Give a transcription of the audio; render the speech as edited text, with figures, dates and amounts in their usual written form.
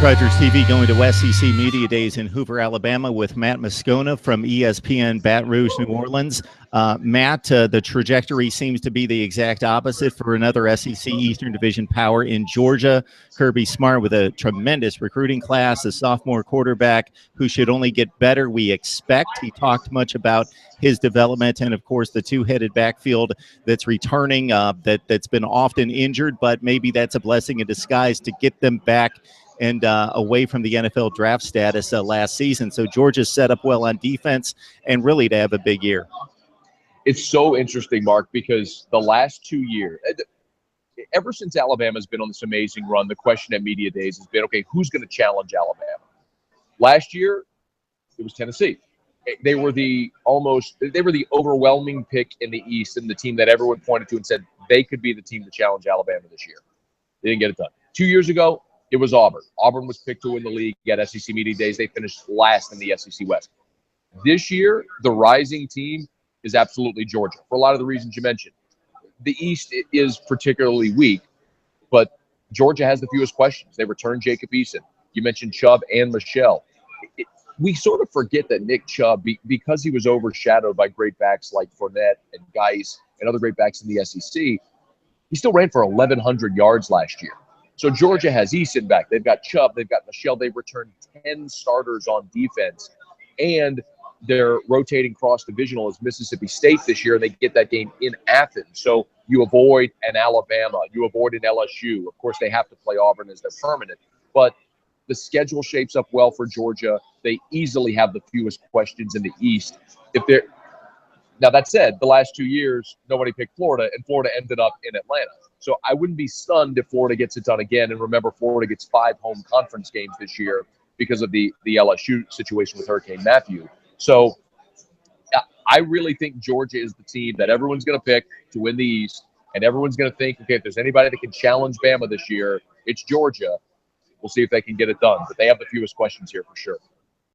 Mark Rogers TV going to SEC Media Days in Hoover, Alabama with Matt Moscona from ESPN Baton Rouge, New Orleans. Matt, the trajectory seems to be the exact opposite for another SEC Eastern Division power in Georgia. Kirby Smart with a tremendous recruiting class, a sophomore quarterback who should only get better, we expect. He talked much about his development and, of course, the two-headed backfield that's returning, that's been often injured, but maybe that's a blessing in disguise to get them back and away from the NFL draft status last season. So Georgia's set up well on defense and really to have a big year. It's so interesting, Mark, because the last 2 years, ever since Alabama's been on this amazing run, the question at Media Days has been, okay, who's going to challenge Alabama? Last year, it was Tennessee. They were the overwhelming pick in the East and the team that everyone pointed to and said they could be the team to challenge Alabama this year. They didn't get it done. 2 years ago, it was Auburn. Auburn was picked to win the league at SEC Media Days. They finished last in the SEC West. This year, the rising team is absolutely Georgia for a lot of the reasons you mentioned. The East is particularly weak, but Georgia has the fewest questions. They returned Jacob Eason. You mentioned Chubb and Michelle. We sort of forget that Nick Chubb, because he was overshadowed by great backs like Fournette and Geis and other great backs in the SEC, he still ran for 1,100 yards last year. So Georgia has Eason back. They've got Chubb. They've got Michelle. They've returned 10 starters on defense. And they're rotating cross-divisional as Mississippi State this year, and they get that game in Athens. So you avoid an Alabama. You avoid an LSU. Of course, they have to play Auburn as their permanent. But the schedule shapes up well for Georgia. They easily have the fewest questions in the East. Now, that said, the last 2 years, nobody picked Florida, and Florida ended up in Atlanta. So I wouldn't be stunned if Florida gets it done again. And remember, Florida gets 5 home conference games this year because of the LSU situation with Hurricane Matthew. So I really think Georgia is the team that everyone's going to pick to win the East. And everyone's going to think, okay, if there's anybody that can challenge Bama this year, it's Georgia. We'll see if they can get it done. But they have the fewest questions here for sure.